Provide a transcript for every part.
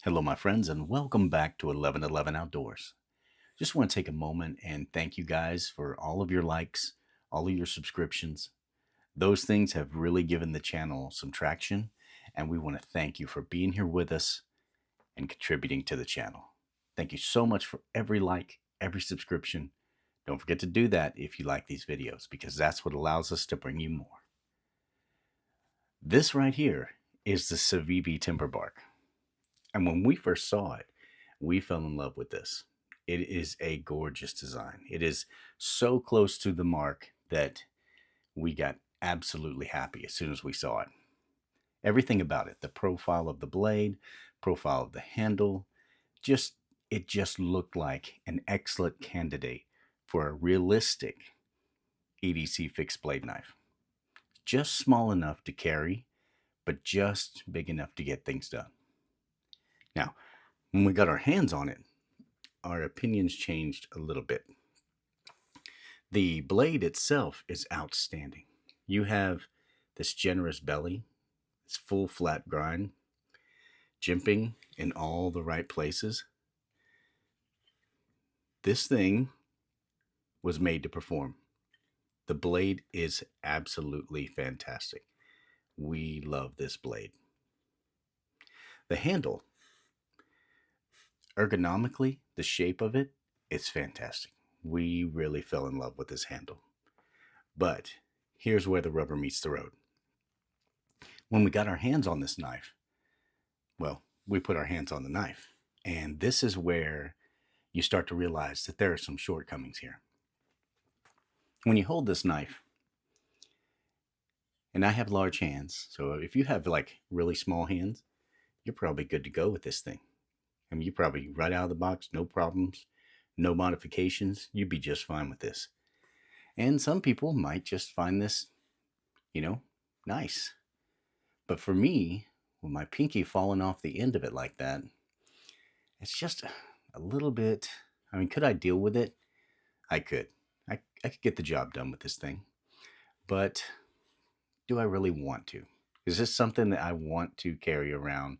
Hello, my friends, and welcome back to 1111 Outdoors. Just want to take a moment and thank you guys for all of your likes, all of your subscriptions. Those things have really given the channel some traction, and we want to thank you for being here with us and contributing to the channel. Thank you so much for every like, every subscription. Don't forget to do that if you like these videos, because that's what allows us to bring you more. This right here is the Civivi Timberbark. And when we first saw it, we fell in love with this. It is a gorgeous design. It is so close to the mark that we got absolutely happy as soon as we saw it. Everything about it, the profile of the blade, profile of the handle, it just looked like an excellent candidate for a realistic EDC fixed blade knife. Just small enough to carry, but just big enough to get things done. Now, when we got our hands on it, our opinions changed a little bit. The blade itself is outstanding. You have this generous belly, this full flat grind, jimping in all the right places. This thing was made to perform. The blade is absolutely fantastic. We love this blade. The handle, ergonomically, the shape of it, it's fantastic. We really fell in love with this handle. But here's where the rubber meets the road. When we got our hands on this knife, well, we put our hands on the knife. And this is where you start to realize that there are some shortcomings here. When you hold this knife, and I have large hands, so if you have like really small hands, you're probably good to go with this thing. I mean, you probably right out of the box, no problems, no modifications, you'd be just fine with this. And some people might just find this, nice. But for me, with my pinky falling off the end of it like that, it's just a little bit. I mean, could I deal with it? I could. I could get the job done with this thing. But do I really want to? Is this something that I want to carry around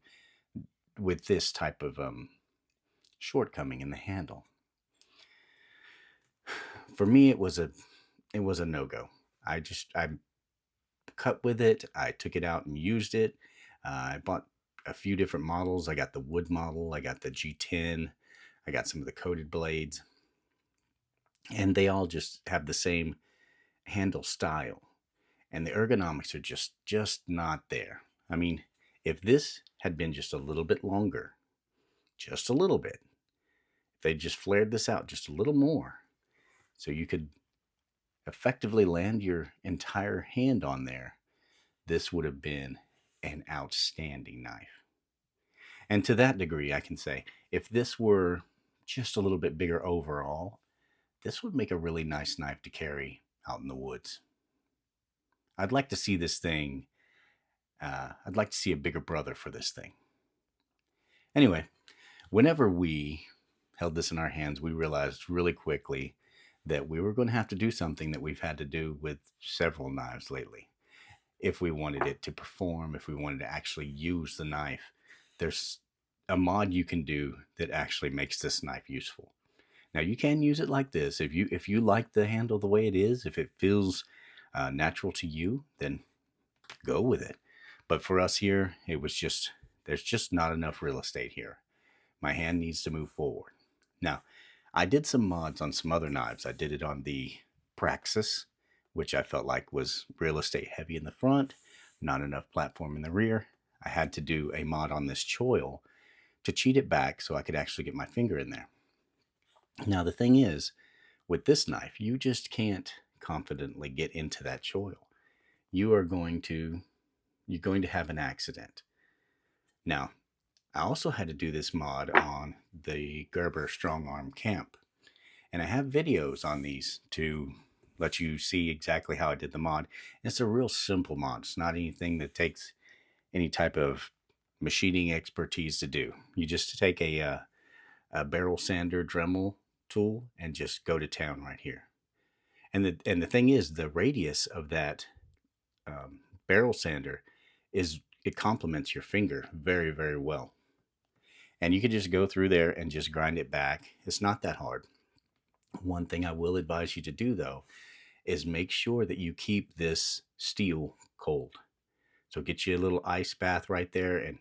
with this type of shortcoming in the handle? For me, it was a no-go. I cut with it. I took it out and used it. I bought a few different models. I got the wood model. I got the G10. I got some of the coated blades. And they all just have the same handle style. And the ergonomics are just not there. I mean, if this had been just a little bit longer, just a little bit, if they just flared this out just a little more, so you could effectively land your entire hand on there, this would have been an outstanding knife. And to that degree, I can say, if this were just a little bit bigger overall, this would make a really nice knife to carry out in the woods. I'd like to see this thing, I'd like to see a bigger brother for this thing. Anyway, whenever we held this in our hands, we realized really quickly that we were going to have to do something that we've had to do with several knives lately. If we wanted it to perform, if we wanted to actually use the knife, there's a mod you can do that actually makes this knife useful. Now you can use it like this. If you like the handle the way it is, if it feels natural to you, then go with it. But for us here, there's just not enough real estate here. My hand needs to move forward. Now, I did some mods on some other knives. I did it on the Praxis, which I felt like was real estate heavy in the front, not enough platform in the rear. I had to do a mod on this choil to cheat it back so I could actually get my finger in there. Now, the thing is, with this knife, you just can't confidently get into that choil. You're going to have an accident. Now, I also had to do this mod on the Gerber Strong Arm Camp. And I have videos on these to let you see exactly how I did the mod. It's a real simple mod. It's not anything that takes any type of machining expertise to do. You just take a barrel sander Dremel tool and just go to town right here. And the thing is, the radius of that barrel sander it complements your finger very, very well. And you can just go through there and just grind it back. It's not that hard. One thing I will advise you to do, though, is make sure that you keep this steel cold. So get you a little ice bath right there, and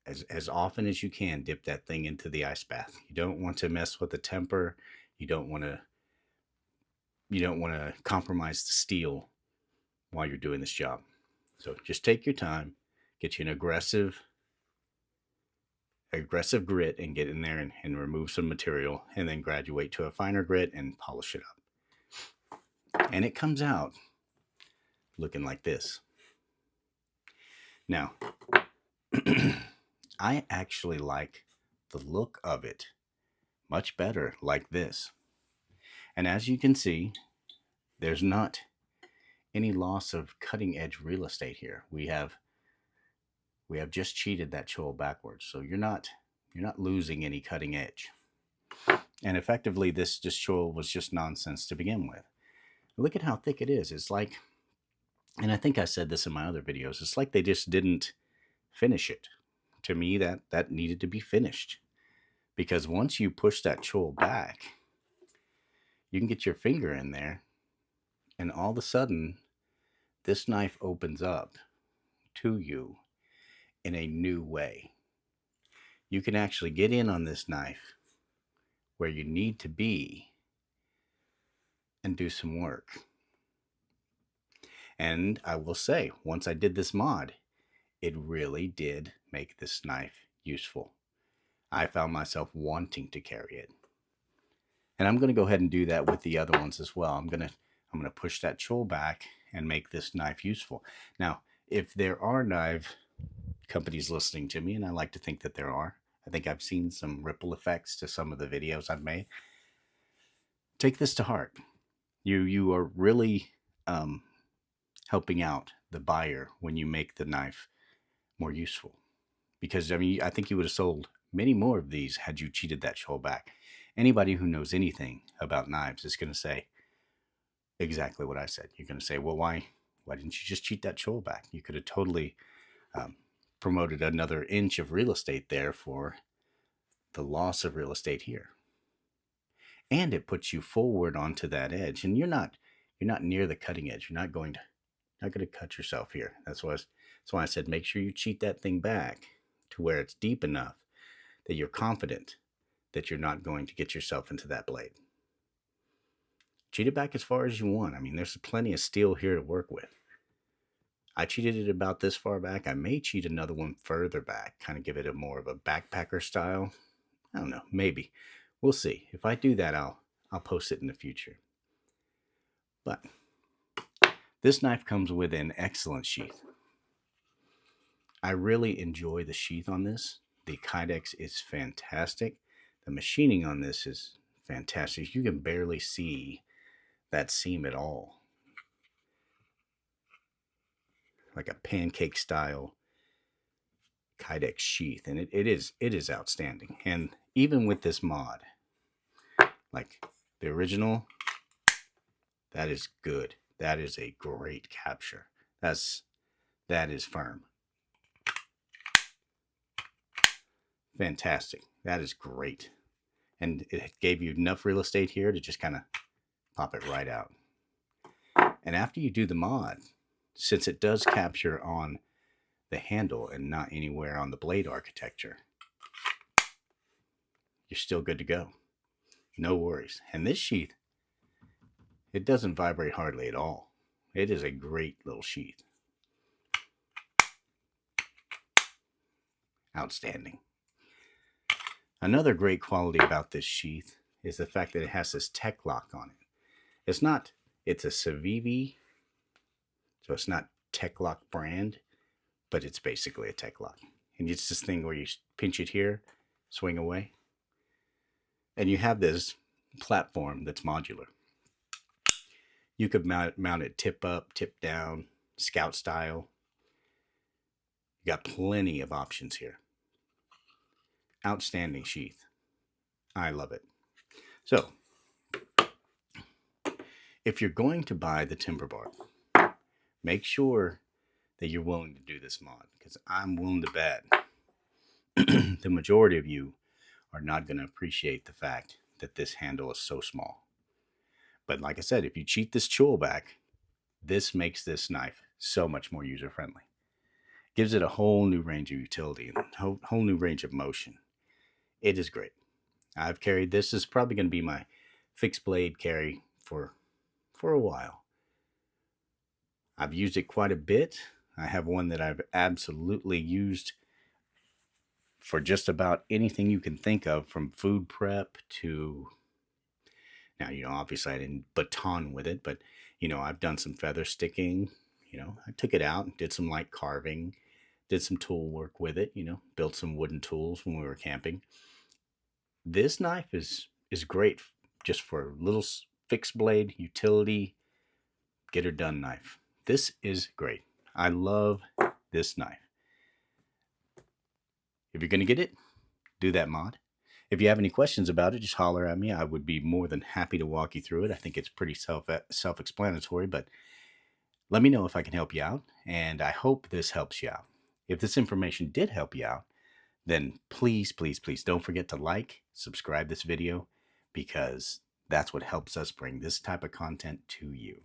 as often as you can, dip that thing into the ice bath. You don't want to mess with the temper. You don't want to compromise the steel while you're doing this job. So just take your time, get you an aggressive grit, and get in there and remove some material, and then graduate to a finer grit and polish it up. And it comes out looking like this. Now, I actually like the look of it much better like this. And as you can see, there's not any loss of cutting edge real estate here. We have just cheated that choil backwards, so you're not losing any cutting edge. And effectively, this choil was just nonsense to begin with. Look at how thick it is. It's like, and I think I said this in my other videos, it's like they just didn't finish it. To me, that needed to be finished, because once you push that choil back, you can get your finger in there, and all of a sudden, this knife opens up to you in a new way. You can actually get in on this knife where you need to be and do some work. And I will say, once I did this mod, it really did make this knife useful. I found myself wanting to carry it. And I'm going to go ahead and do that with the other ones as well. I'm going to push that choil back and make this knife useful. Now, if there are knife companies listening to me, and I like to think that there are, I think I've seen some ripple effects to some of the videos I've made. Take this to heart. You are really helping out the buyer when you make the knife more useful. Because, I mean, I think you would have sold many more of these had you cheated that choil back. Anybody who knows anything about knives is going to say exactly what I said. You're going to say, well, why didn't you just cheat that choil back? You could have totally promoted another inch of real estate there for the loss of real estate here. And it puts you forward onto that edge, and you're not near the cutting edge. You're not going to cut yourself here. That's why I said make sure you cheat that thing back to where it's deep enough that you're confident that you're not going to get yourself into that blade. Cheat it back as far as you want. I mean, there's plenty of steel here to work with. I cheated it about this far back. I may cheat another one further back, kind of give it a more of a backpacker style. I don't know, maybe. We'll see. If I do that, I'll post it in the future. But this knife comes with an excellent sheath. I really enjoy the sheath on this. The Kydex is fantastic. The machining on this is fantastic. You can barely see that seam at all. Like a pancake style Kydex sheath, and it is outstanding. And even with this mod, like the original, that is good. That is a great capture. That is firm. Fantastic. That is great. And it gave you enough real estate here to just kind of pop it right out. And after you do the mod, since it does capture on the handle and not anywhere on the blade architecture, you're still good to go. No worries. And this sheath, it doesn't vibrate hardly at all. It is a great little sheath. Outstanding. Another great quality about this sheath is the fact that it has this tech lock on it. It's a Civivi, so it's not tech lock brand, but it's basically a tech lock. And it's this thing where you pinch it here, swing away, and you have this platform that's modular. You could mount it tip up, tip down, scout style. You got plenty of options here. Outstanding sheath. I love it. So, if you're going to buy the Timberbark, make sure that you're willing to do this mod, because I'm willing to bet the majority of you are not going to appreciate the fact that this handle is so small. But like I said, if you cheat this tool back, this makes this knife so much more user friendly. Gives it a whole new range of utility and a whole new range of motion. It is great. I've carried this. This is probably going to be my fixed blade carry for a while. I've used it quite a bit. I have one that I've absolutely used for just about anything you can think of, from food prep to, now, obviously I didn't baton with it, but, I've done some feather sticking. I took it out and did some light carving, did some tool work with it, built some wooden tools when we were camping. This knife is great just for little fixed blade utility, get her done knife. This is great. I love this knife. If you're going to get it, do that mod. If you have any questions about it, just holler at me. I would be more than happy to walk you through it. I think it's pretty self-explanatory, but let me know if I can help you out, and I hope this helps you out. If this information did help you out, then please, please, please don't forget to like, subscribe this video, because that's what helps us bring this type of content to you.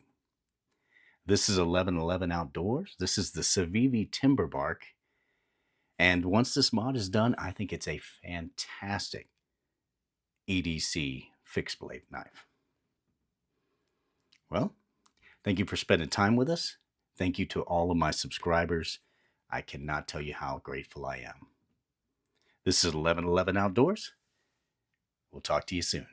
This is 1111 Outdoors. This is the Civivi Timberbark. And once this mod is done, I think it's a fantastic EDC fixed blade knife. Well, thank you for spending time with us. Thank you to all of my subscribers. I cannot tell you how grateful I am. This is 1111 Outdoors. We'll talk to you soon.